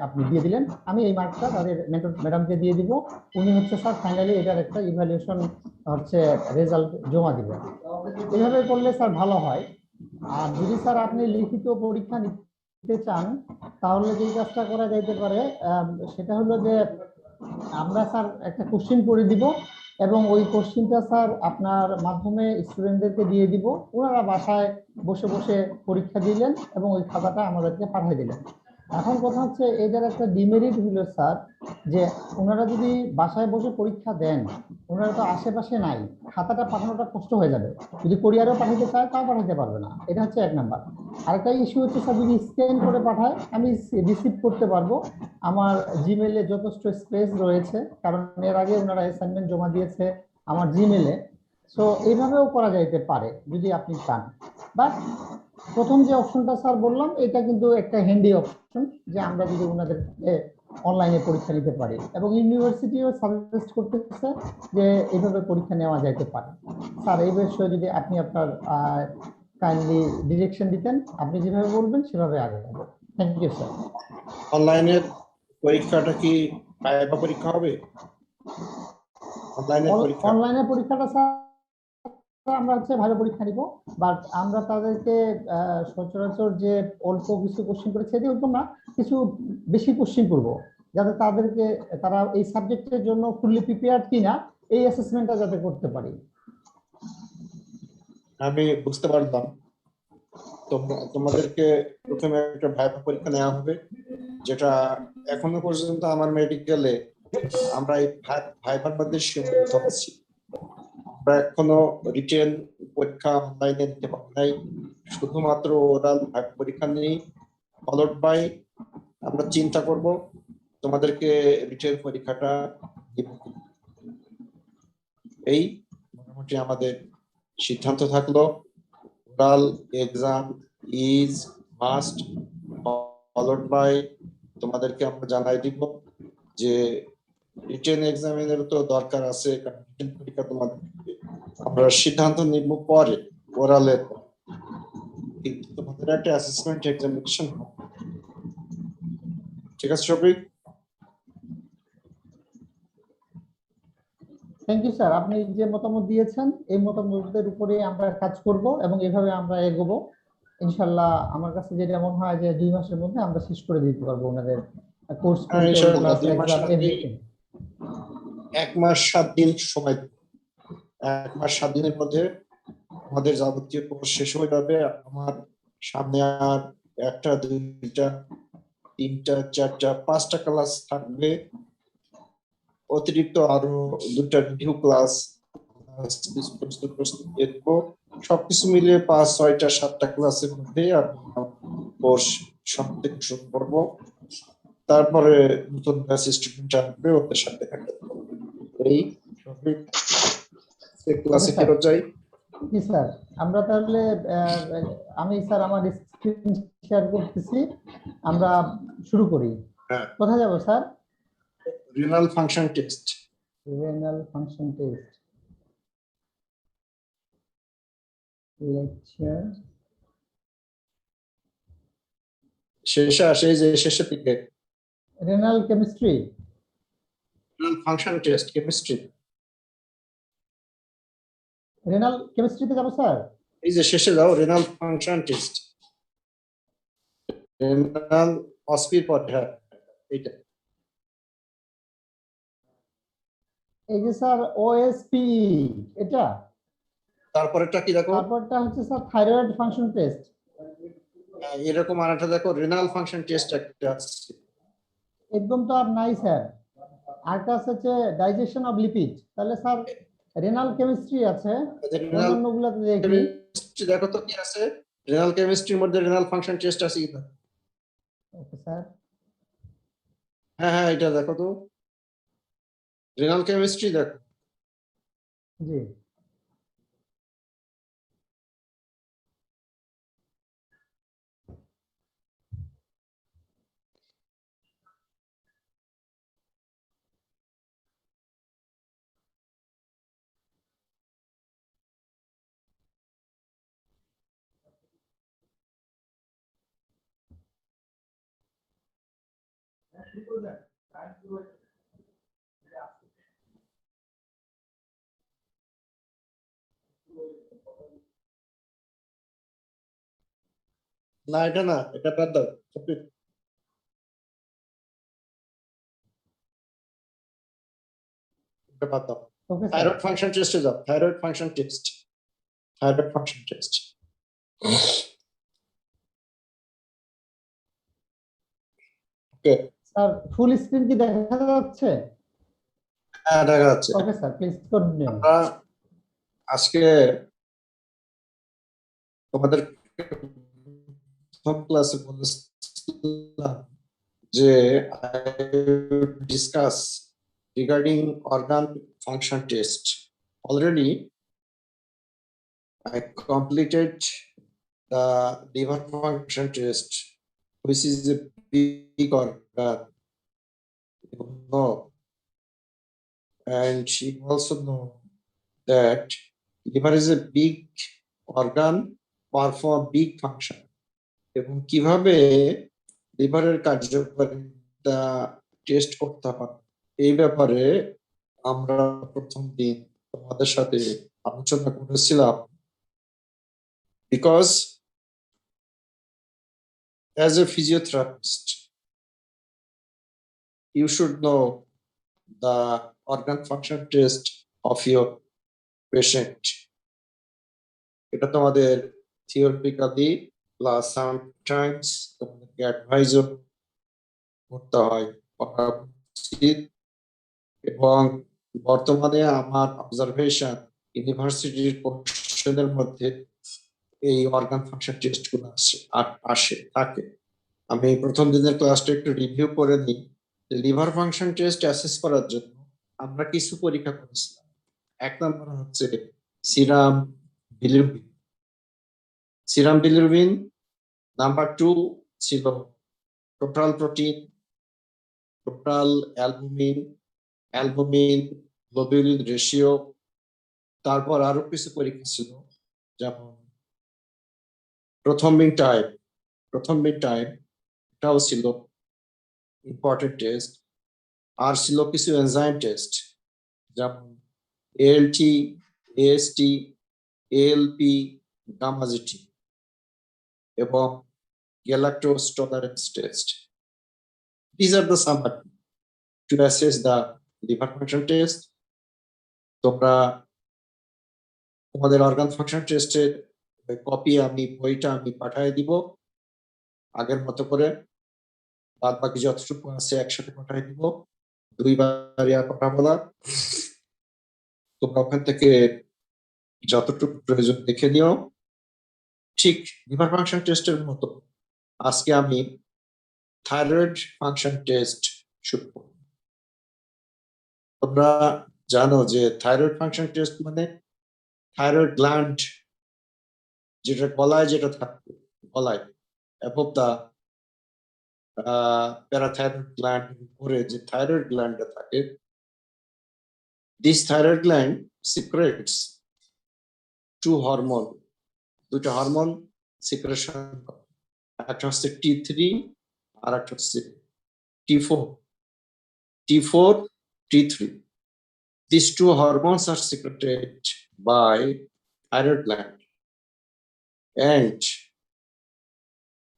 আপনি দিয়ে দিলেন, আমি এই মার্কটা তাদের ম্যাডামকে দিয়ে দিব। উনি হচ্ছে স্যার ফাইনালি এটার একটা ইভ্যালুয়েশন হচ্ছে রেজাল্ট জমা দিবেন। এভাবে করলে স্যার ভালো হয়। আর যদি স্যার আপনি লিখিত পরীক্ষা নিতে চান, তাহলে যে কাজটা করা যাইতে পারে সেটা হলো যে আমরা স্যার একটা কোশ্চিন করে দিব, এবং ওই কোশ্চিনটা স্যার আপনার মাধ্যমে স্টুডেন্টদেরকে দিয়ে দিব। ওনারা বাসায় বসে বসে পরীক্ষা দিলেন এবং ওই খাতাটা আমাদেরকে পাঠিয়ে দিলেন। এখন কথা হচ্ছে এটার একটা ডিমেরিট হলো স্যার, যে ওনারা যদি বাসায় বসে পরীক্ষা দেন, ওনারা তো আশেপাশে নাই, খাতাটা পাঠানোটা কষ্ট হয়ে যাবে। যদি কোরিয়ারও পাঠাতে চায় তাও পাঠাতে পারবে না, এটা হচ্ছে এক নাম্বার। আরেকটা ইস্যু হচ্ছে স্যার, যদি স্ক্যান করে পাঠায় আমি রিসিভ করতে পারবো, আমার জিমেলে যথেষ্ট স্পেস রয়েছে, কারণ এর আগে ওনারা অ্যাসাইনমেন্ট জমা দিয়েছে আমার জিমেলে। সো এইভাবেও করা যাইতে পারে যদি আপনি চান। বাট প্রথম যে অপশনটা স্যার বললাম, এটা কিন্তু একটা হ্যান্ডি অপশন, যে আমরা যদি ওনাদেরকে অনলাইনে পরীক্ষা নিতে পারি, এবং ইউনিভার্সিটিও সাজেস্ট করতেছে যে এইভাবে পরীক্ষা নেওয়া যাইতে পারে। স্যার এই বিষয়ে যদি আপনি আপনার কাইন্ডলি ডিরেকশন দিতেন, আপনি যেভাবে বলবেন সেভাবে আগে যাবো। Thank you sir. অনলাইনের পরীক্ষাটা কি ভাইভা পরীক্ষা হবে? অনলাইনের পরীক্ষা অনলাইনে পরীক্ষাটা স্যার আমরা হচ্ছে ভালো পরীক্ষা নিব, বাট আমরা তাদেরকে সচরাচর যে অল্প কিছু কোশ্চেন করে ছেড়ে দিব না, কিছু বেশি কোশ্চেন করব, যাতে তাদেরকে তারা এই সাবজেক্টের জন্য ফুললি প্রিপেয়ার্ড কিনা এই অ্যাসেসমেন্টটা যাতে করতে পারি। আমি বুঝতে পারলাম। তোমাদেরকে প্রথমে একটা ভাইভা পরীক্ষা নেওয়া হবে, যেটা এখনো পর্যন্ত আমার মেডিকেলে আমরা এই ভাইভার মধ্যে সীমাবদ্ধ আছি। আমরা এখনো রিটেন পরীক্ষা অনলাইনে দিতে পারি নাই, শুধুমাত্র ওরাল পরীক্ষা নিয়েই ফলোড বাই আমরা চিন্তা করব তোমাদেরকে রিটেন পরীক্ষাটা দিব। এই মোটামুটি আমাদের সিদ্ধান্ত থাকলো। Oral exam is must, followed by তোমাদেরকে আমরা জানাই দিব যে রিটেন এক্সামিনের তো দরকার আছে, কারণ রিটেন পরীক্ষা তোমাদের আমরা সিদ্ধান্ত নিব পরে ওরালের, কিন্তু তোমাদের একটা অ্যাসেসমেন্ট এক্সামিনেশন হবে। ঠিক আছে শফিক? থ্যাংক ইউ স্যার, আপনি যে মতামত দিয়েছেন এই মতামতের উপরে আমরা কাজ করব এবং এভাবে আমরা এগোবো ইনশাল্লাহ। আমার কাছে যেটা মনে হয় যে 2 মাসের মধ্যে আমরা শেষ করে দিতে পারবো ওনাদের কোর্স কন্ট্রোল ইনশাআল্লাহ প্লাস 2 মাস এক্সাম আগে, এভরিথিং। 1 মাস 7 দিন সময়, 1 মাস 7 দিনের মধ্যে আমাদের যাবতীয় কোর্স শেষ হয়ে যাবে। আমার সামনে আর একটা, দুইটা, তিনটা, চারটা, 5টা ক্লাস থাকবে, অতিরিক্ত আরো 2টা রিভিউ ক্লাস, সবকিছু মিলিয়ে 5, 6টা, 7টা ক্লাসের মধ্যে আমি কোর্স সম্পূর্ণ শুরু করবো। তারপরে নতুন ব্যাচ স্টুডেন্ট আসবে, ওদের সাথে দেখা করবো। এই ক্লাসে ফেরত যাই। জি স্যার, আমরা তাহলে আমি স্যার আমার স্ক্রিন শেয়ার করতেছি, আমরা শুরু করি। হ্যাঁ, কোথায় যাব sir? Renal function test. Renal function test lecture. শেষে আসে, যে শেষের দিকে renal chemistry. Renal function test chemistry. Renal কেমিস্ট্রিতে যাব স্যার। এই যে শেষে যাও, রিনাল ফাংশন টেস্ট, রিনাল অস্পির পর, হ্যাঁ এইটা। এই যে স্যার ওএসপি, এটা তারপরেরটা কি দেখো? তারপরটা হচ্ছে স্যার থাইরয়েড ফাংশন টেস্ট। এরকম আরেকটা দেখো, রিনাল ফাংশন টেস্ট একটা আছে। একদম তো আর নাই স্যার। আরেকটা আছে হচ্ছে ডাইজেশন অফ লিপিড। তাহলে স্যার রেনাল কেমিস্ট্রি আছে, রিনাল অন্যান্য গুলাতে দেখি। কেমিস্ট্রি দেখো তো কি আছে, রিনাল কেমিস্ট্রির মধ্যে রিনাল ফাংশন টেস্ট আছে কিনা। Okay sir. হ্যাঁ হ্যাঁ, এটা দেখো তো, রিনাল কেমিস্ট্রি দেখো। জি। না এটা না, এটা বাদ দাও। এটা বাদ দাও। Okay sir. থাইরয়েড ফাংশন টেস্টে যাও, thyroid function test, thyroid function test. Okay, sir full screen কি দেখা যাচ্ছে? হ্যাঁ দেখা যাচ্ছে। Okay sir, please continue. আমরা আজকে তোমাদের প্রথম ক্লাসে বলেছিলাম যে discuss regarding organ function test. Already I completed the liver function test, which is a big organ. You know, and she also know that liver is a big organ, perform big function. এবং কিভাবে লিভারের কার্যকারিতা test করতে হয় এই ব্যাপারে আমরা প্রথম দিন তোমাদের সাথে আলোচনা করেছিলাম। Because as a physiotherapist, you should know the organ function test of your patient. এটা তোমাদের theoretically plus sometimes তোমাদেরকে অ্যাডভাইজও করতে হয়, করা উচিত। এবং বর্তমানে আমার অবজারভেশন ইউনিভার্সিটির কোশ্চেনের মধ্যে এই অর্গান ফাংশন টেস্ট গুলো আসে থাকে। আমি প্রথম দিনের ক্লাসটা একটু রিভিউ করে নিই। লিভার ফাংশন টেস্ট অ্যাসেস করার জন্য আমরা কিছু পরীক্ষা করেছিলাম। এক নম্বর হচ্ছে serum bilirubin, serum bilirubin. Number 2 ছিল total protein, total albumin, albumin globulin ratio. তারপর আরো কিছু পরীক্ষা ছিল, যেমন প্রথম টাইম এটাও ছিল ইম্পর্টেন্ট টেস্ট। আর ছিল কিছু এনজাইম টেস্ট, যেমন এএলটি, এএসটি, এএলপি, গামাজিটি এবং galactose tolerance test. These are the summary to assess the liver function test. তোমরা তোমাদের অর্গান ফাংশন টেস্টের কপি বইটা আমি পাঠিয়ে দিব আগের মতো করে। বাদ বাকি যতটুকু আছে একসাথে পাঠিয়ে দিব, দুইবার আর পাঠাবো না। তোমরা ওখান থেকে যতটুকু প্রয়োজন দেখে নিও। ঠিক লিভার ফাংশন টেস্টের মতো আজকে আমি থাইরয়েড ফাংশন টেস্ট শুরু করব। তোমরা জানো যে থাইরয়েড ফাংশন টেস্ট মানে থাইরয়েড গ্ল্যান্ড যেটা গলায়, যেটা থাকে গলায় অ্যাবভ দা প্যারাথাইরয়েড গ্ল্যান্ড উপরে যে থাইরয়েড গ্ল্যান্ডটা থাকে, this thyroid gland secrets two hormone, দুটো হরমোন সিক্রেশন করে। একটা হচ্ছে T3 আর একটা হচ্ছে T4, T3. These two hormones are secreted by thyroid gland, and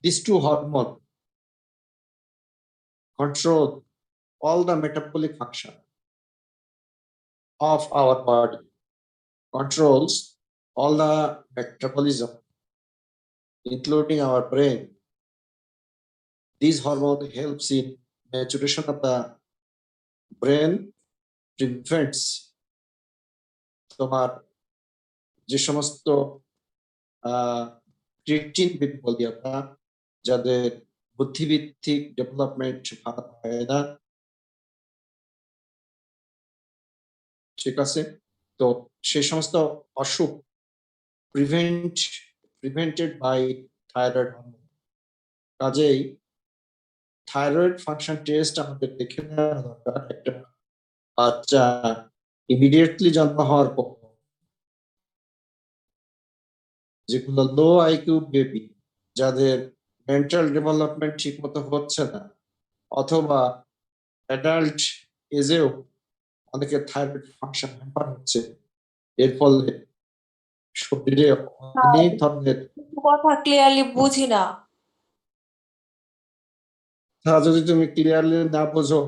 these two hormones control all the metabolic function of our body, controls all the metabolism, including our brain. These hormone helps in maturation of the brain, prevents তোমার যে সমস্ত creatine বলি আমরা, যাদের বুদ্ধিভিত্তিক development ভালো হয় না, ঠিক আছে? তো সেই সমস্ত অসুখ প্রিভেন্টেড বাই থাইরয়েড হরমোন। কাজেই থাইরয়েড ফাংশন টেস্ট আমাদের দেখে নেওয়া দরকার। একটা বাচ্চা ইমিডিয়েটলি জন্ম হওয়ার পর, যেগুলো লো আইকিউ বেবি, যাদের মেন্টাল ডেভেলপমেন্ট ঠিক মতো হচ্ছে না, অথবা অ্যাডাল্ট এজেও অনেকের থাইরয়েড ফাংশন হ্যাম্পার হচ্ছে, এর ফলে শরীরে অনেক ধরনের। কথা ক্লিয়ারলি বুঝি না। তা যদি তুমি ক্লিয়ারলি না বোঝো,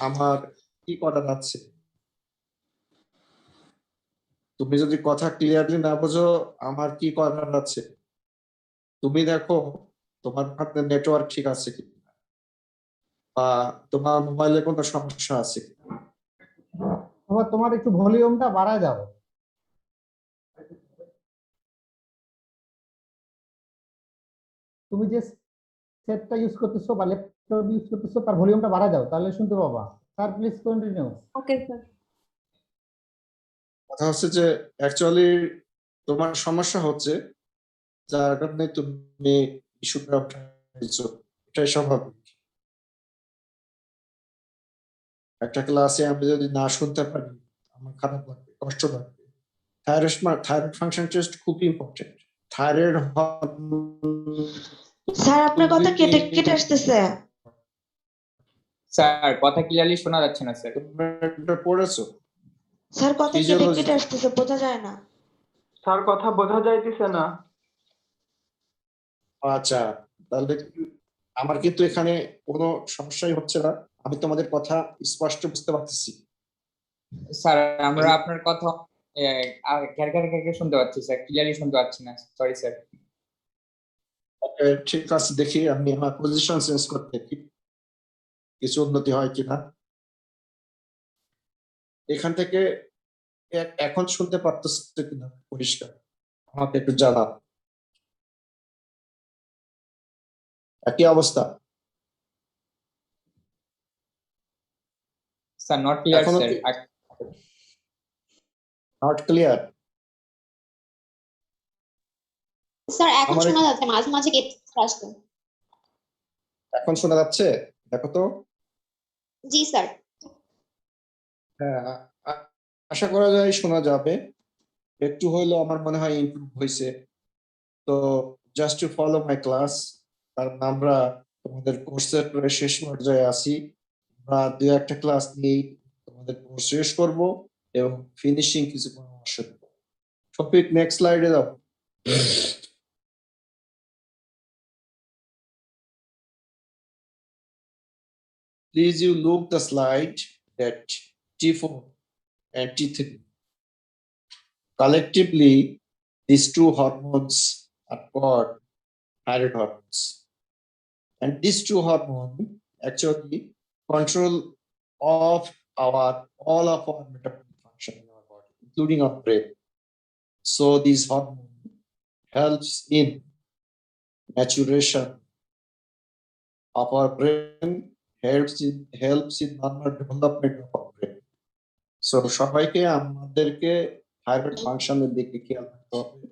আমার কি করা যাচ্ছে? তুমি যদি কথা ক্লিয়ারলি না বোঝো, আমার কি করার আছে? তুমি দেখো তোমার হাতে নেটওয়ার্ক ঠিক আছে কি, বা তোমার মোবাইলে কোনো সমস্যা আছে কি? তোমার একটু ভলিউমটা বাড়ায় যাও। তুমি যে সেটটা ইউজ করতেছো বা ল্যাপটপ ইউজ করতেছো তার ভলিউমটা বাড়ায় দাও, তাহলে শুনতে পাবা। Sir please continue. Okay sir. কথা হচ্ছে যে অ্যাকচুয়ালি তোমার সমস্যা হচ্ছে, যার কারণে তুমি ইস্যুটা উঠাইছো, এটাই স্বাভাবিক। একটা ক্লাসে আমি যদি না শুনতে পারি, আমার খারাপ লাগবে, কষ্ট লাগবে। থাইরয়েড ফাংশন টেস্ট খুব ইম্পর্টেন্ট। থাইরয়েড স্যার আপনার কথা কেটে কেটে আসতেছে। স্যার কথা ক্লিয়ারলি শোনা যাচ্ছে না স্যার। পড়েছো? স্যার কথা কেটে Physiology. কেটে আসতেছে, বোঝা যায় না। স্যার কথা বোঝা যাইতেছে না। আচ্ছা, তাহলে আমার কিন্তু এখানে কোনো সমস্যাই হচ্ছে না, আমি তোমাদের কথা স্পষ্ট বুঝতে পারতেছি। স্যার আমরা আপনার কথা ঘের ঘের ঘের ঘের শুনতে পাচ্ছি স্যার, ক্লিয়ারলি শুনতে পাচ্ছি না, সরি স্যার। ঠিক আছে, দেখি আমি আমার পজিশন চেঞ্জ করতে কিছু উন্নতি হয় কিনা। এখান থেকে এখন শুনতে পারতেছে কিনা পরিষ্কার, আমাকে একটু জানা। একই অবস্থা? স্যার নট ক্লিয়ার এখনো স্যার। Not clear? স্যার এখন আমার শোনা যাচ্ছে, মাঝে মাঝে কেটে আসছে। এখন শোনা যাচ্ছে? দেখো তো। জি স্যার। হ্যাঁ, আশা করা যায় শোনা যাবে। একটু হইলেও আমার মনে হয় ইমপ্রুভ হয়েছে। তো just to follow my class, কারণ আমরা তোমাদের কোর্সের প্রায় শেষ পর্যায়ে আছি। আমরা দু একটা ক্লাস নিয়েই তোমাদের কোর্স শেষ করব এবং ফিনিশিং কিছু পরামর্শ দেব। টপিক নেক্সট স্লাইডে দাও। Please you look the slide that T4 and T3. Collectively, these two hormones are called thyroid hormones. And these two hormones actually control of all of our metabolic function in our body, including our brain. So these hormone helps in maturation of our brain, helps in normal development of our brain. So সবাইকে আমাদেরকে thyroid ফাংশনের দিকে খেয়াল রাখতে হবে,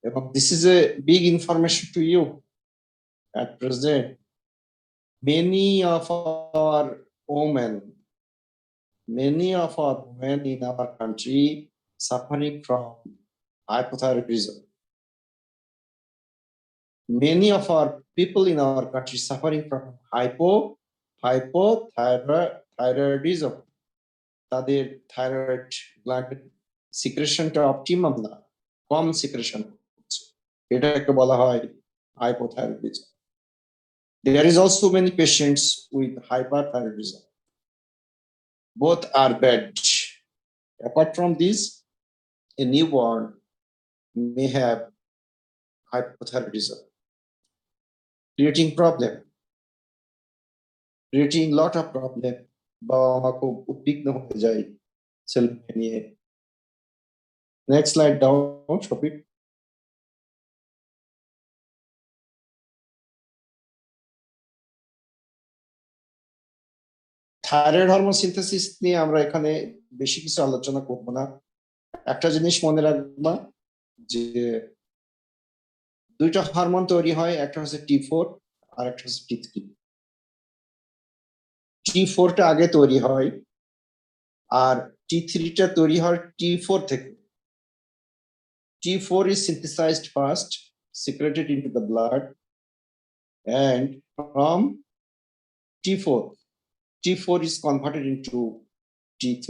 এবং this is a big information to you at present. Many of our women in our country suffering from hypothyroidism. Many of our people in our country suffering from hypothyroidism. তাদের thyroid gland সিক্রেশনটা optimum না, কম secretion হচ্ছে, এটাকে বলা হয় hypothyroidism. There is also many patients with hyperthyroidism. Both are bad. Apart from this, a newborn may have hypothyroidism, creating lot of problem. বাবা মা খুব উদ্বিগ্ন হয়ে যায় ছেলে নিয়ে। নেক্সট স্লাইড দাও শফিক। থাইরয়েড হরমোন সিনথেসিস নিয়ে আমরা এখানে বেশি কিছু আলোচনা করব না। একটা জিনিস মনে রাখবা যে দুইটা হরমোন তৈরি হয়, একটা হচ্ছে T4 আর একটা হচ্ছে T3। T4 টা আগে তৈরি হয় আর T3 টা তৈরি হয় T4 থেকে। T4 is synthesized first, secreted into the blood, and from T4 T4 is converted into T3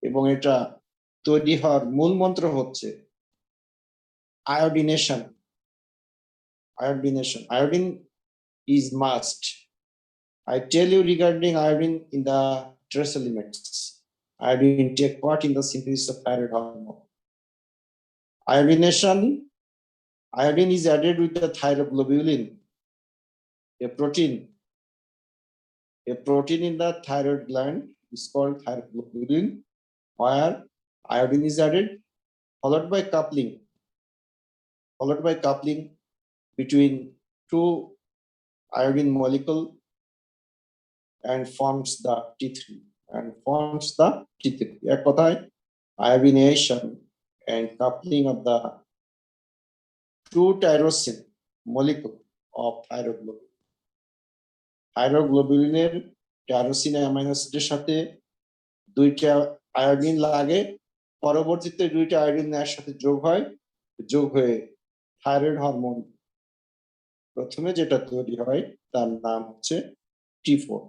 এবং এটা তৈরি হওয়ার মূল মন্ত্র হচ্ছে iodination. Iodine is must. I tell you regarding iodine in the trace elements. Iodine take part in the synthesis of thyroid hormone. Iodine is added with the thyroglobulin, a protein in the thyroid gland is called thyroglobulin, where iodine is added, followed by coupling between two iodine molecule and forms the T3 এক কথায় iodination and coupling of the two tyrosine molecule of thyroglobulin. থাইরোগ্লোবুলিনের tyrosine amino অ্যাসিডের সাথে দুইটা iodine লাগে, পরবর্তীতে দুইটা iodine এর সাথে যোগ হয়ে থাইরয়েড হরমোন প্রথমে যেটা তৈরি হয় তার নাম হচ্ছে T4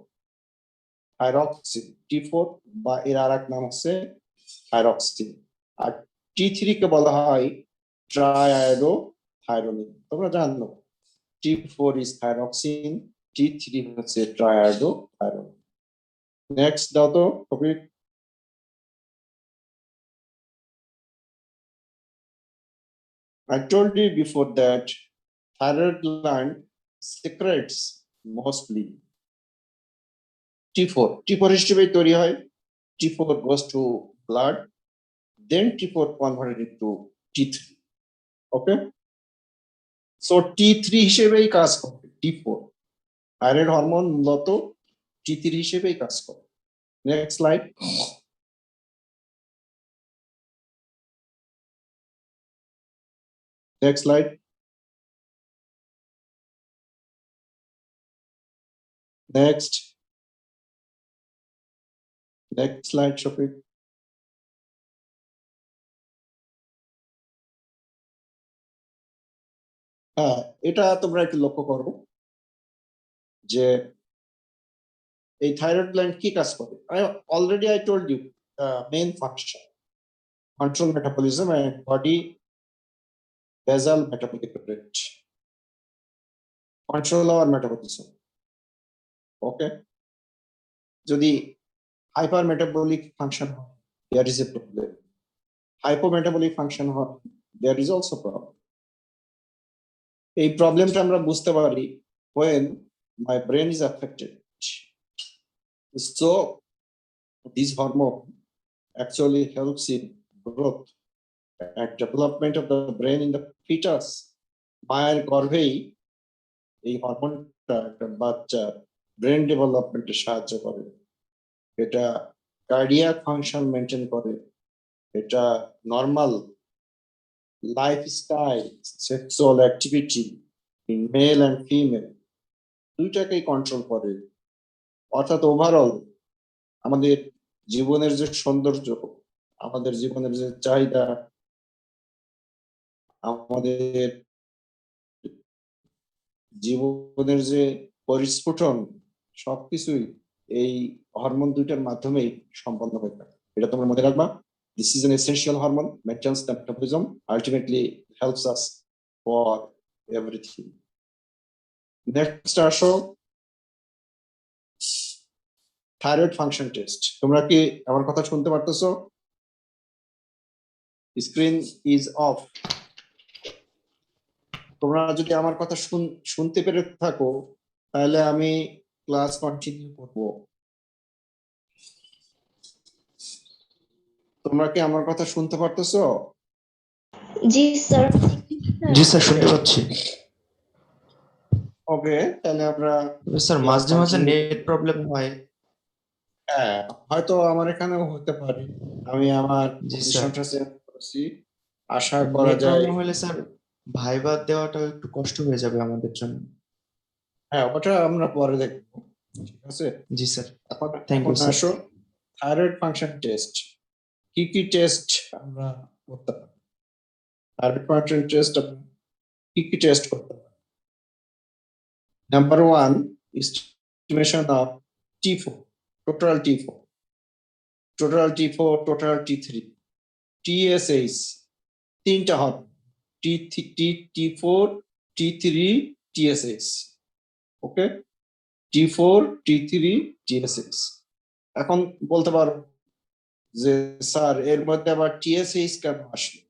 থাইরক্সিন। T4 বা এর আরেক নাম হচ্ছে থাইরক্সিন। আর T3 কে বলা হয় ট্রাইআয়োডোথাইরোনিন। তোমরা জানো T4 is thyroxine, T3 হচ্ছে ট্রাইআয়োডোথাইরোনিন। নেক্সট দাও তো topic. I told you before that thyroid gland secretes mostly T4 হিসেবে তৈরি হয়। T4 goes to blood, then T4 converted into T3. Okay, so T3 হিসেবেই কাজ করে T4। থাইরয়েড হরমোন মূলত T3 হিসেবেই কাজ করে। Next slide. Next slide. Next slide, Shafiq. হ্যাঁ, এটা তোমরা একটু লক্ষ্য করো যে এই থাইরয়েড গ্ল্যান্ড কি কাজ করে। I told you main function, control metabolism and body basal metabolic rate, control our metabolism. Okay, যদি হাইপার মেটাবলিক ফাংশন হয়, there is a problem. Hypometabolic function হয়, there is also problem. এই প্রবলেমটা আমরা বুঝতে পারি when my brain is affected. So this hormone actually helps in growth and development of the brain in the fetus. মায়ের গর্ভেই এই হরমোনটা একটা বাচ্চার ব্রেন ডেভেলপমেন্টে সাহায্য করে, এটা কার্ডিয়াক ফাংশন মেনটেন করে, এটা normal lifestyle sexual activity in male and female দুইটাকেই কন্ট্রোল করে। অর্থাৎ ওভারঅল আমাদের জীবনের যে সৌন্দর্য, আমাদের জীবনের যে চাহিদা, আমাদের জীবনের যে পরিস্ফুটন সবকিছুই এই হরমোন দুইটার মাধ্যমেই সম্পন্ন হয়ে থাকে। এটা তোমরা মনে রাখবা। This is an essential hormone, maintains the metabolism, ultimately helps us for everything. Next আসো থাইরয়েড ফাংশন টেস্ট। তোমরা কি আমার কথা শুনতে পারতেছো? Screen is of. তোমরা যদি আমার কথা শুনতে পেরে থাকো তাহলে আমি ক্লাস কন্টিনিউ করব। তোমরা কি আমার কথা শুনতে পারতেছো? জি স্যার। জি স্যার, শুনতে পাচ্ছি। ওকে, তাহলে আমরা স্যার মাঝে মাঝে নেট প্রবলেম হয়। হ্যাঁ, হয়তো আমার এখানেও হতে পারে। আমি আমার জি স্যার। পজিশনটা চেঞ্জ করেছি, আশা করা নেট যায়। প্রবলেম হলে স্যার ভাইবা দেওয়াটাও একটু কষ্ট হয়ে যাবে আমাদের জন্য। হ্যাঁ, ওটা আমরা পরে দেখবো, ঠিক আছে? জি স্যার, এখন থ্যাংক ইউ স্যার। আসো থাইরয়েড ফাংশন টেস্ট। কি কি টেস্ট আমরা করতে পারি? থাইরয়েড ফাংশন টেস্ট কি কি টেস্ট করতে পারি? Number 1, estimation of T4, total T4, total T4, total T3, TSH, তিনটা হবে T4, T3, TSH. ওকে, T4, T3, TSH. এখন বলতে পারো যে স্যার এর মধ্যে আবার TSH কেন আসলো?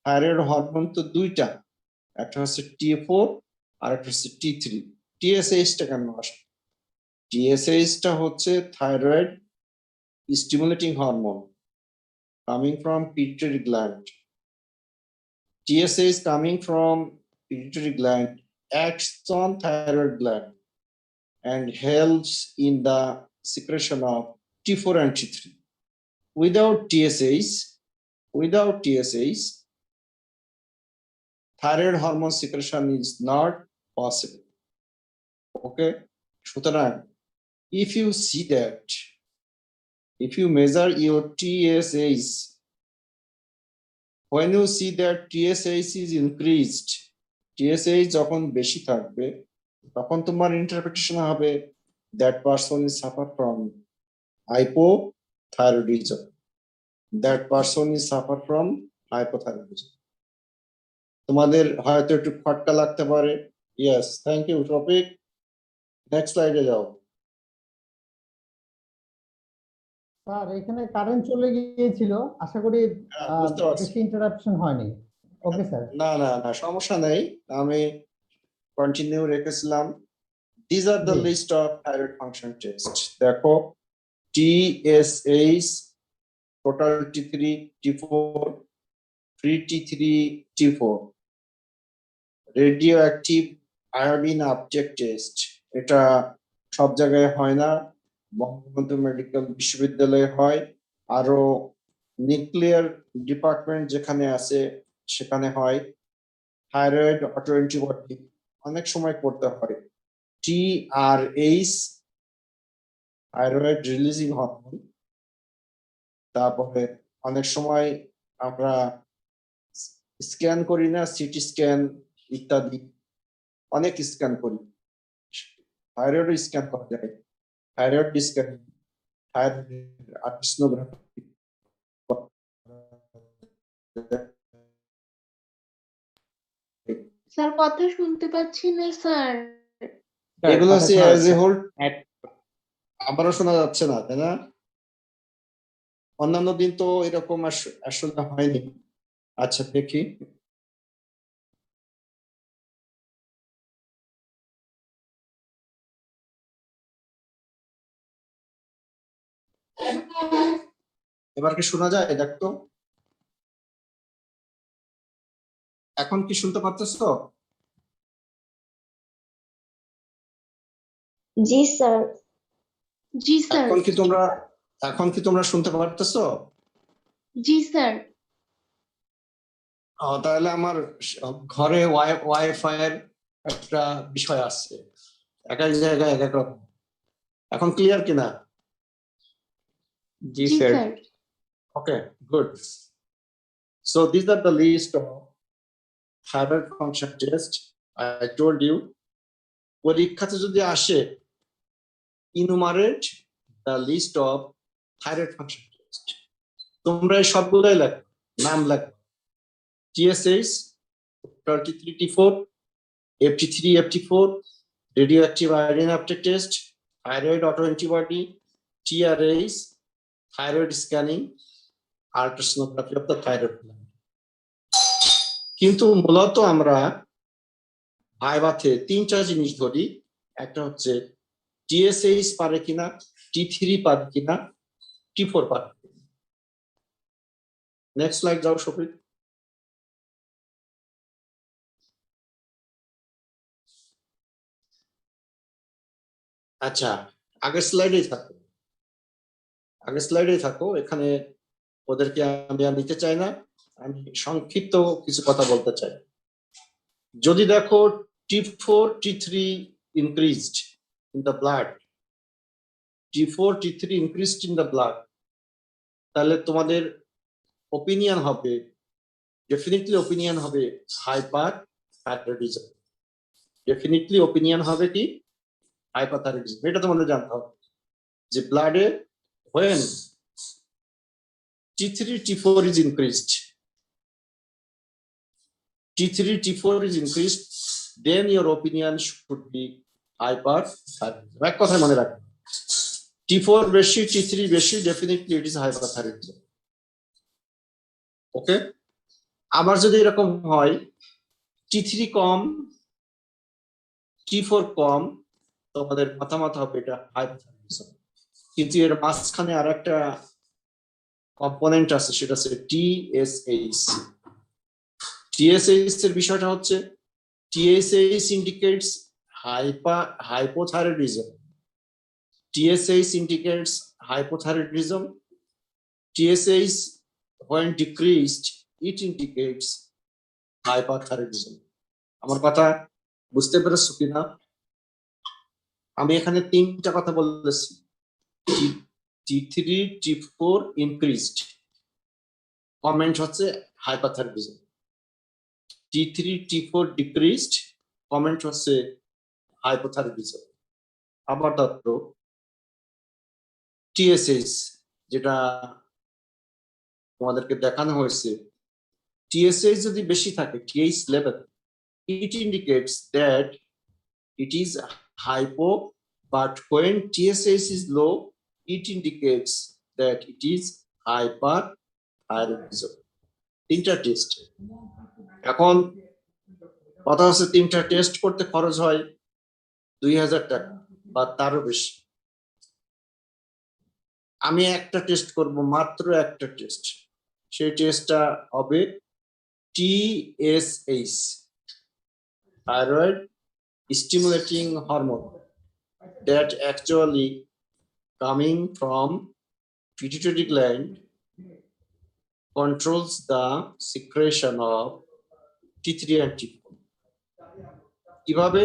থাইরয়েড হরমোন তো দুইটা, একটা হচ্ছে T4 আর একটা হচ্ছে T3। TSH টা কেন আসলো? TSH টা হচ্ছে thyroid stimulating hormone coming from pituitary gland. TSH coming from pituitary gland acts on thyroid gland and helps in the secretion of T4 and T3. Without TSH, thyroid hormone secretion is not possible. Okay, সুতরাং if you see that, if you measure your TSH, when you see that TSH is increased, TSH যখন বেশি থাকবে তখন তোমার interpretation হবে that person is suffer from hypothyroidism. That person is suffer from hypothyroidism. তোমাদের হয়তো একটু খটকা লাগতে পারে। Yes, thank you topic. Next স্লাইডে যাও। স্যার এখানে কারেন্ট চলে গিয়েছিল, আশা করি বুঝতে পারছি। বেশি ইন্টারাপশন হয়নি। Okay sir. না না না, সমস্যা নেই, আমি কন্টিনিউ রেখেছিলাম। These are the G. list of thyroid function tests. দেখো, TSH, total T3, T4, free T3, T4, radioactive iodine uptake test, এটা সব জায়গায় হয় না, বঙ্গবন্ধু মেডিকেল বিশ্ববিদ্যালয়ে হয়, আরো নিউক্লিয়ার ডিপার্টমেন্ট যেখানে আছে সেখানে হয়। থাইরয়েড অটো অ্যান্টিবডি অনেক সময় করতে হয়। TRH, thyroid releasing hormone. তারপরে অনেক সময় আমরা স্ক্যান করি না, সিটি স্ক্যান ইত্যাদি অনেক স্ক্যান করি, থাইরয়েড স্ক্যান করা যায়, thyroid scan, thyroid ultrasonography. Sir কথা শুনতে পাচ্ছি না স্যার। এগুলো কথা হচ্ছে শোনা অ্যাজ এ যাচ্ছে। হোল। হ্যাঁ, আবারও শোনা যাচ্ছে না, তাই না? অন্যান্য দিন তো এরকম আসলে হয়নি। আচ্ছা দেখি, এবার কি শোনা যায়? দেখতো এখন কি শুনতে পাচ্ছো? জি স্যার। জি স্যার। এখন কি তোমরা শুনতে পারতেছো? জি স্যার। তাহলে আমার ঘরে ওয়াইফাই এর একটা বিষয় আছে, এক এক জায়গায় এক এক রকম। এখন ক্লিয়ার কিনা? জি জি sir. Sir. Okay, good. So these are the list of thyroid function test. I told you, পরীক্ষাতে যদি আসে enumerate the list of thyroid function test, তোমরা এই সবগুলোই লেখো, নাম লেখো। TSH, T3, T4, FT3, FT4, radioactive iodine uptake test, thyroid autoantibody, TRH, thyroid scanning, ultrasonography of the thyroid gland. কিন্তু মূলত আমরা ভাইভাতে তিনটা জিনিস ধরি, একটা হচ্ছে TSH পারে কিনা, T3 পারে কিনা, T4 পারে কিনা। নেক্সট স্লাইড যাও শফিক। আচ্ছা, আগের স্লাইডে থাকো, এখানে ওদেরকে আমি আর নিতে চাই না, আমি সংক্ষিপ্ত কিছু কথা বলতে চাই। যদি দেখো T4, T3 increased in the blood, T4, T3 increased in the blood, তাহলে তোমাদের ওপিনিয়ন হবে, ডেফিনেটলি ওপিনিয়ন হবে হাইপারথাইরয়েডিজম। ডেফিনেটলি ওপিনিয়ন হবে কি? হাইপারথাইরয়েডিজম। এটা তোমাদের জানতে হবে। যে ব্লাডে when T3 T4 is increased, T3 T4 is increased, then your opinion should be hyperthyroidism. এক কথা মনে রাখবেন, T4 বেশি T3 বেশি, definitely it is hyperthyroidism. ওকে, আবার যদি এরকম হয় T3 কম T4 কম, তোমাদের মাথা হবে এটা হাইপোথাইরয়েডিজম। কিন্তু এর মাঝখানে আর একটা কম্পোনেন্ট আছে, সেটা হচ্ছে TSH। TSH এর বিষয়টা হচ্ছে TSH indicates hypothyroidism. TSH indicates hypothyroidism. TSH when decreased, it indicates hyperthyroidism. আমার কথা বুঝতে পেরেছো কিনা? আমি এখানে তিনটা কথা বলেছি, T3 T4 increased, কমেন্ট হচ্ছে hyperthyroidism. T3 T4 decreased, comment হচ্ছে hypothyroidism. আবার ধরো TSH, যেটা তোমাদেরকে দেখানো হয়েছে, TSH যদি বেশি থাকে, TH level, it indicates that it is hypo, but when TSH is low, it indicates that it is hyperthyroidism. তিনটা টেস্ট। এখন কথা হচ্ছে তিনটা টেস্ট করতে খরচ হয় 2000 টাকা বা তারও বেশি। আমি একটা টেস্ট করব, মাত্র একটা টেস্ট। সেই টেস্টটা হবে TSH, thyroid stimulating hormone, that actually coming from pituitary gland, controls the secretion of T3 and T4. কিভাবে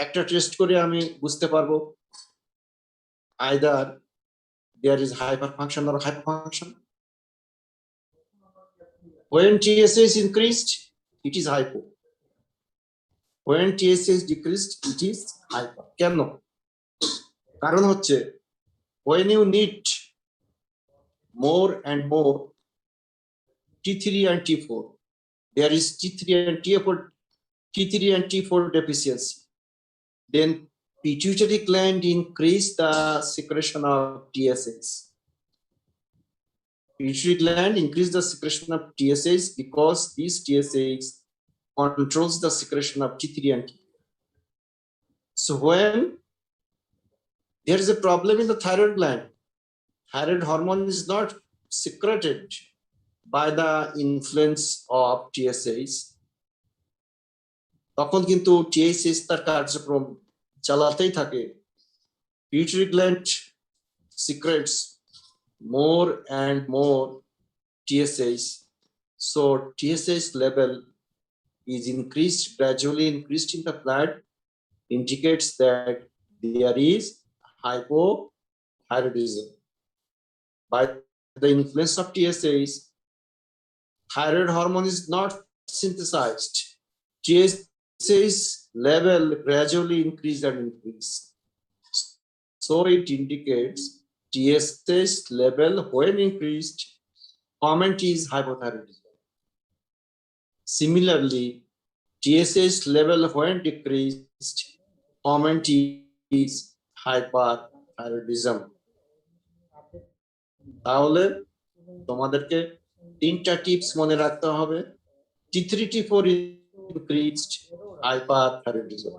একটা টেস্ট করে আমি বুঝতে পারবো either there is hyperfunction or hypofunction? When TSH increased, it is hypo. When TSH decreased, it is hyper. কেন? কারণ হচ্ছে when you need more and more T3 and T4, there is T3 and T4 deficiency. Then pituitary gland increase the secretion of TSH. Pituitary gland increase the secretion of TSH because this TSH controls the secretion of T3 and T4. So when there is a problem in the thyroid gland, thyroid hormone is not secreted by the influence of TSH, তখন কিন্তু TSH তার কার্যক্রম চালাতেই থাকে। Pituitary gland secretes more and more TSH, so TSH level is increased, gradually increased in the blood, indicates that there is hypothyroidism. By the influence of TSH, thyroid hormone is not synthesized. TSH level gradually increase and increase. So it indicates TSH level when increased, comment is hypothyroidism. Similarly, TSH level when decreased, comment is hyperthyroidism. তাহলে তোমাদেরকে তিনটা tips মনে রাখতে হবে। T3 T4 increased, hyperthyroidism.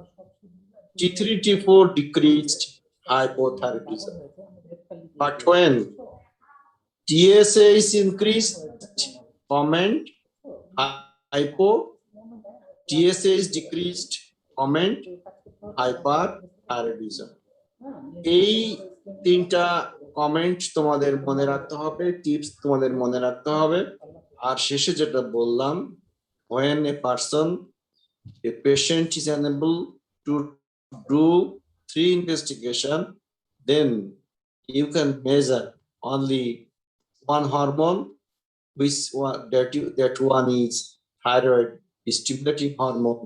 T3 T4 decreased, hypothyroidism. But when TSH increased, comment hypo, TSH decreased, comment hyperthyroidism. এই তিনটা comment তোমাদের মনে রাখতে হবে, টিপস তোমাদের মনে রাখতে হবে। আর শেষে যেটা বললাম, when a patient is unable to do 3 investigation, then you can measure only one hormone, that one is thyroid stimulating hormone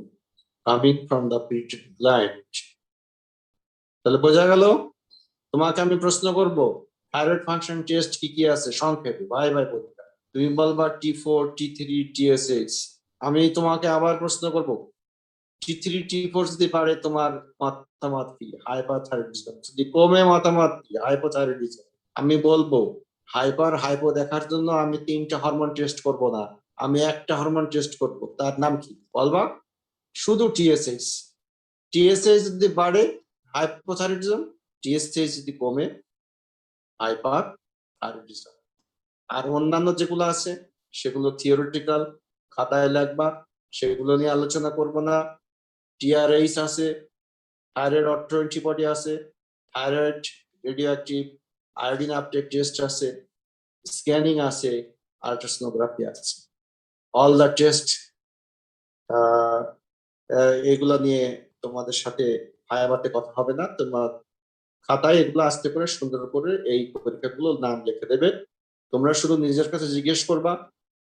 coming from the pituitary gland. তাহলে বোঝা গেল? তোমাকে আমি প্রশ্ন করব থাইরয়েড ফাংশন টেস্ট কি কি আছে সংক্ষেপে ভাই ভাই বলবা, তুমি বলবা T4 T3 TSH। আমি তোমাকে আবার প্রশ্ন করব T3 T4 যদি পারে তোমার মতামত কি? হাইপারথাইরয়েডিজম যদি কমে মতামত কি? হাইপোথাইরয়েডিজম। আমি বলবো হাইপার হাইপো দেখার জন্য আমি 3টা হরমোন টেস্ট করব না, আমি একটা হরমোন টেস্ট করব, তার নাম কি বলবা? শুধু TSH। TSH যদি বাড়ে হাইপোথাইরয়েডিজম, TSH যদি কমে হাইপারথাইরয়েডিজম। আর অন্যান্য যেগুলো আছে সেগুলো থিওরিটিক্যাল, খাতায় লিখবা, সেগুলো নিয়ে আলোচনা করব না। TRH আছে, থাইরয়েড অটো অ্যান্টিবডি আছে, thyroid radio active iodine uptake test আছে, স্ক্যানিং আছে, আল্ট্রাসোনোগ্রাফি আছে। অল দ্য টেস্ট এগুলো নিয়ে তোমাদের সাথে ভায়াবাতে কথা হবে না, তোমার খাতায় এগুলো আস্তে করে সুন্দর করে এই পরীক্ষাগুলো নাম লিখে দেবে। তোমরা শুধু নিজের কাছে জিজ্ঞেস করবা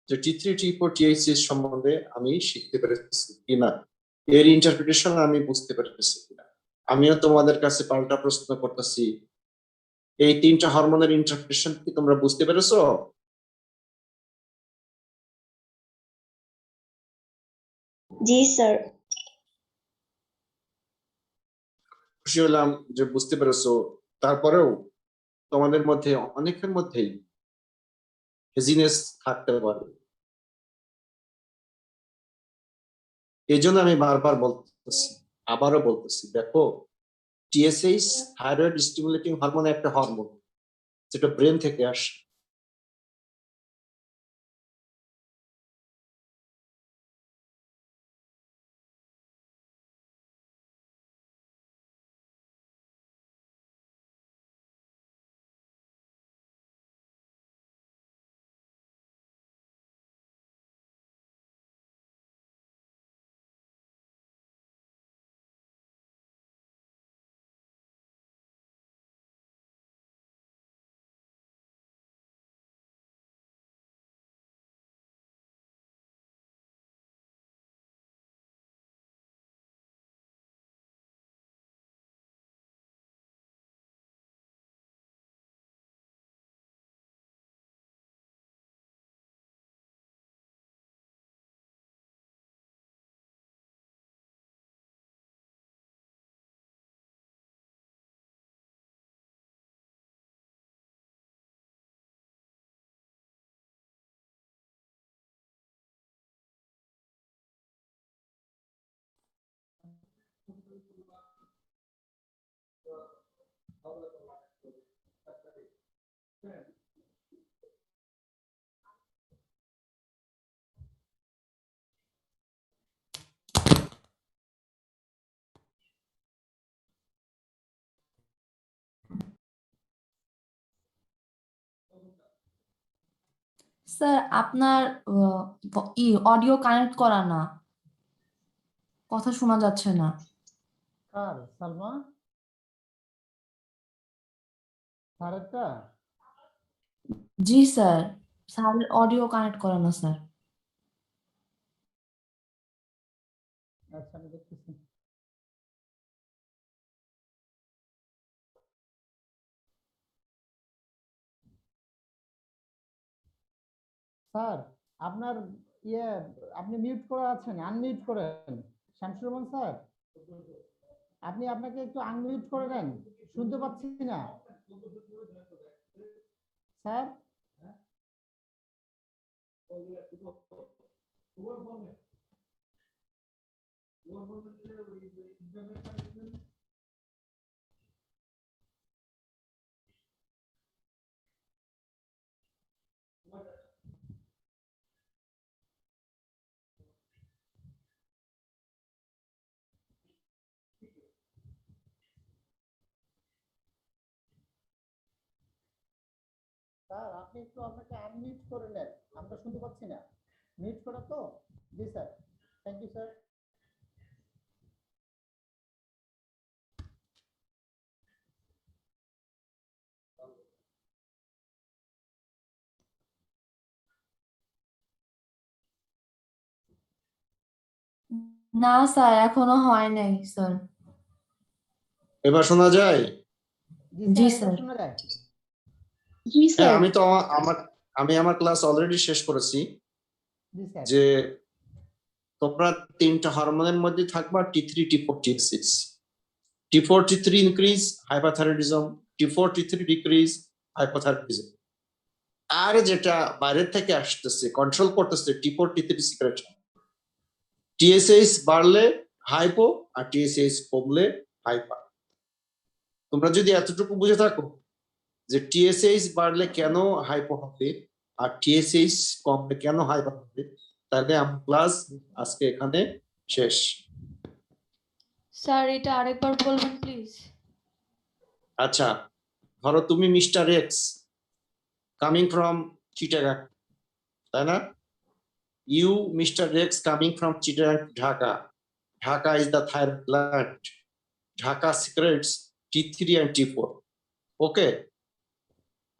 যে T3 T4 THC সম্বন্ধে আমি শিখতে পেরেছি কিনা, এর ইন্টারপ্রিটেশন আমি বুঝতে পেরেছি কিনা। আমিও তোমাদের কাছে পাল্টা প্রশ্ন করতেছি, এই 3টা হরমোনের ইন্টারপ্রিটেশন কি তোমরা বুঝতে পেরেছো? জি স্যার। খুশি হলাম যে বুঝতে পেরেছো। তারপরেও তোমাদের মধ্যে অনেকের মধ্যেই হেজিনেস থাকতে পারে, এই জন্য আমি বারবার বলতেছি, আবারও বলতেছি, দেখো TSH থাইরয়েড স্টিমুলেটিং হরমোন একটা হরমোন যেটা ব্রেন থেকে আসে। স্যার আপনার অডিও কানেক্ট করা না, কথা শোনা যাচ্ছে না। কার? সালমা স্যারেরটা? জি স্যার, স্যারের অডিও কানেক্ট করা না স্যার। আচ্ছা আমি দেখতেছি। স্যার আপনার ইয়ে আপনি মিউট করা আছেন, আনমিউট করেন। শামসুর রহমান স্যার, আপনি আপনাকে একটু আনমিউট করে নেন, শুনতে পাচ্ছি না স্যার। স্যার আপনি একটু আপনাকে আনমিউট করে নেন, আমরা শুনতে পাচ্ছি না। মিউট করা তো? জি স্যার, থ্যাংক ইউ স্যার। না স্যার, এখনো হয় নাই স্যার। এবার শোনা যায়? জি, স্যার, স্যার। শোনা যায়? জি হ্যাঁ, স্যার। আমার ক্লাস অলরেডি শেষ করেছি জি স্যার। যে তোমরা তিনটা হরমোনের মধ্যে থাকবা T3, T4, T6. T4, T3 increase hyperthyroidism, T4, T3 decrease hypothyroidism. আর যেটা বাইরের থেকে আসতেছে কন্ট্রোল করতেছে T4, T3 সিক্রেশন। TSH বাড়লে হাইপো আর TSH কমলে হাইপার। তোমরা যদি এতটুকু বুঝে থাকো যে TSH বাড়লে কেন হাইপো হবে আর TSH কমলে কেন হাইপার হবে, তাহলে আমার ক্লাস আজকে এখানে শেষ। স্যার এটা আরেকবার বলবেন প্লিজ। আচ্ছা, ধরো তুমি mister X coming from Chittagong, তাই না? You mister X coming from Chittagong Dhaka. Dhaka is the thyroid gland. Dhaka secretes T3 and T4. Okay,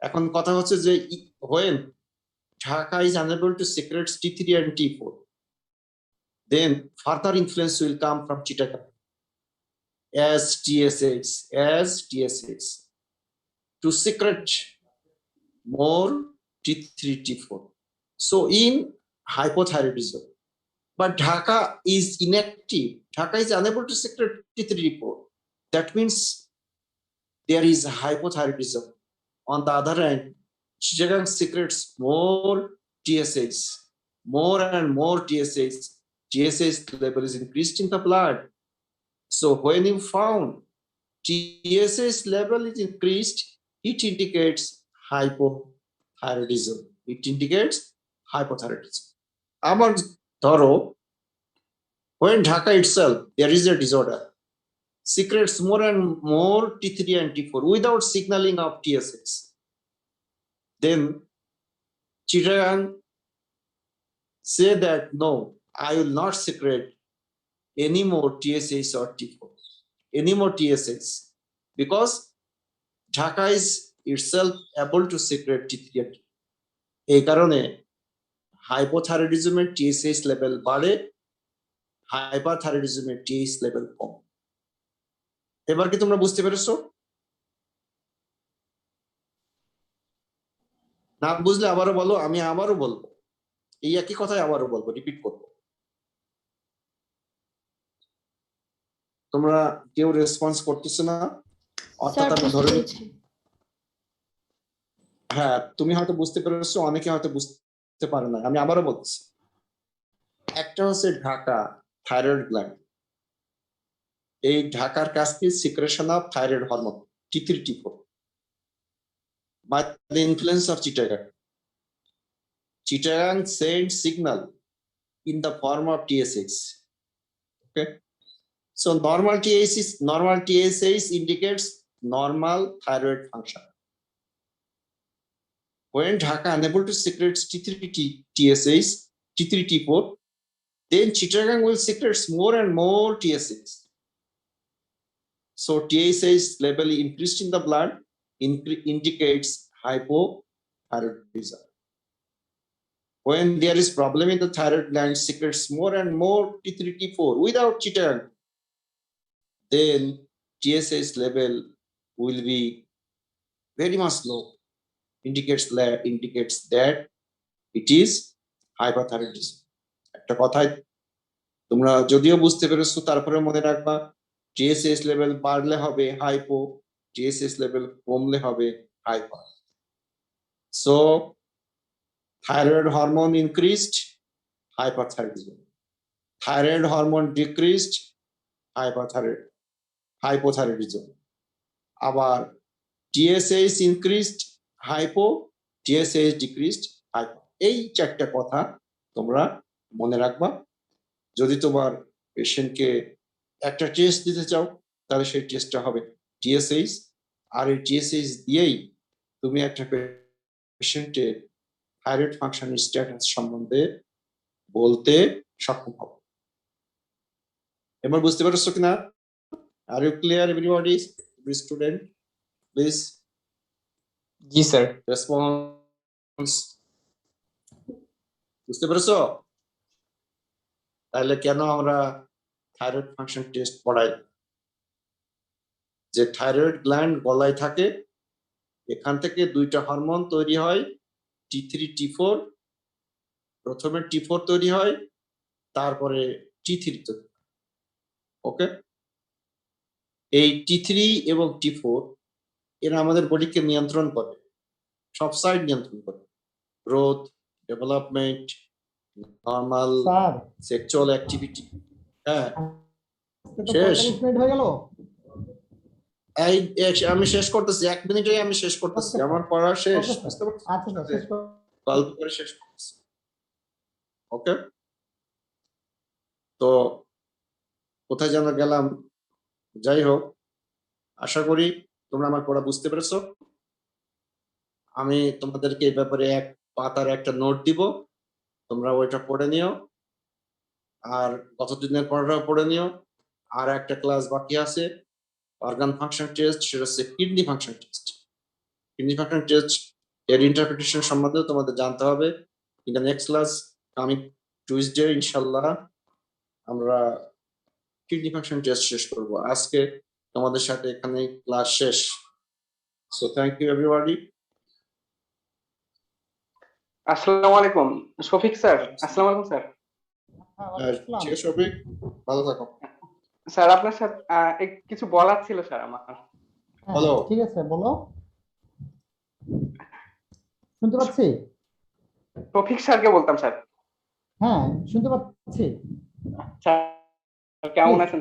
এখন কথা হচ্ছে যে when Dhaka is unable to secrete T3 and T4, then further influence will come from Chittagong as TSH to secrete more T3, T4. So in hypothyroidism, but Dhaka is inactive. Dhaka is unable to secrete T3, T4. That means there is hypothyroidism. On the other hand, Chittagong secretes more TSH, more and more TSH. TSH level is increased in the blood. So when you found TSH level is increased, it indicates hypothyroidism. It indicates hypothyroidism. Among thorough, when Dhaka itself, there is a disorder, secretes more and more T3 and T4 without signaling of TSH. Then Chittagong say that no, I will not secrete any more TSH or T4, any more TSH, because Dhaka is itself able to secrete T3 and T4. এই কারণে হাইপোথাইরয়েডিজমের TSH level বাড়ে, হাইপারথাইরয়েডিজমের TSH level কম। এবার কি তোমরা বুঝতে পেরেছো? না বুঝলে আবারও বলো, আমি আবারও বলবো, এই একই কথাই আবারও বলবো, রিপিট করবো। তোমরা কেউ রেসপন্স করতেছ না, অর্থাৎ স্যার আমি বুঝতে ধরে পেরেছি। হ্যাঁ, তুমি হয়তো বুঝতে পেরেছো, অনেকে হয়তো বুঝতে পারে না। আমি আবারও বলছি, একটা হচ্ছে ঢাকা থাইরয়েড গ্ল্যান্ড। এই ঢাকার কাজ কি? Secretion of thyroid hormone T3, T4 by the influence of Chittagong. Chittagong sends signal in the form of TSH. Okay, so normal TSH indicates normal thyroid function. When Dhaka unable to secrete T3 TSH, T3 T4, then Chittagong will secrete more and more TSH. So TSH level increased in the blood indicates hypothyroidism. When there is problem in the thyroid gland, secretes more and more T3 T4 without Chittagong, then TSH level will be very much low, indicates that it is hypothyroidism. একটা কথাই তোমরা যদিও বুঝতে পেরেছো, তারপরে মনে রাখবা TSH level বাড়লে হবে হাইপো, TSH লেভেল কমলে হবে hyper. So thyroid hormone increased, hyperthyroidism. Thyroid hormone decreased, hypothyroidism. আবার TSH increased, hypo, TSH decreased, hypo. এই চারটা কথা তোমরা মনে রাখবা। যদি তোমার পেশেন্টকে একটা টেস্ট দিতে চাও, তাহলে সেই টেস্টটা হবে TSH, আর এই TSH দিয়েই তুমি একটা পেশেন্টের থাইরয়েড ফাংশনের স্ট্যাটাস সম্বন্ধে বলতে সক্ষম হবে। এবার বুঝতে পারছো কিনা? Are you clear everybody? Every student please জি স্যার। রেসপন্স। বুঝতে পেরেছো? তাহলে কেন আমরা থাইরয়েড ফাংশন টেস্ট পড়াই? যে থাইরয়েড গ্ল্যান্ড গলায় থাকে, এখান থেকে দুইটা হরমোন তৈরি হয়, T3 T4। প্রথমে T4 তৈরি হয়, তারপরে T3 তৈরি হয়। ওকে, এই T3 এবং T4 এরা আমাদের বডিকে নিয়ন্ত্রণ করে, সব সাইড নিয়ন্ত্রণ করে, growth, development, normal sir sexual activity. হ্যাঁ, আজকে তো শেষ। 45 মিনিট হয়ে গেল। আমি শেষ করতেছি, 1 মিনিটেই আমি শেষ করতেছি, Okay, আমার পড়া শেষ। Okay, sir. বুঝতে পারছো? আচ্ছা স্যার, শেষ করুন। গল্প করে শেষ করতেছি। ওকে, তো কোথায় যেন গেলাম, যাই হোক, আশা করি তোমরা আমার পড়া বুঝতে পেরেছো। আমি তোমাদেরকে এই ব্যাপারে এক পাতার একটা নোট দিব, তোমরা ওইটা পড়ে নিও, আর গতদিনের পড়াটাও পড়ে নিও। আর একটা ক্লাস বাকি আছে, অর্গান ফাংশন টেস্ট, সেটা হচ্ছে kidney function test. Kidney function test এর ইন্টারপ্রিটেশন সম্বন্ধে তোমাদের জানতে হবে। In the next class coming Tuesday ইনশাল্লাহ আমরা কিডনি ফাংশন টেস্ট শেষ করব। আজকে তোমাদের সাথে এখানে ক্লাস শেষ। So thank you everybody. আসসালামু আলাইকুম শফিক স্যার। আসসালামু আলাইকুম স্যার। হ্যাঁ, ওয়ালাইকুম আসসালাম। ঠিক আছে সবাই, ভালো থাকো। স্যার আপনার সাথে কিছু বলার ছিল স্যার আমার। হ্যাঁ, বলো। ঠিক আছে, বলো। শুনতে পাচ্ছি? শফিক স্যারকে বলতাম স্যার। হ্যাঁ, শুনতে পাচ্ছি। স্যার কেমন আছেন?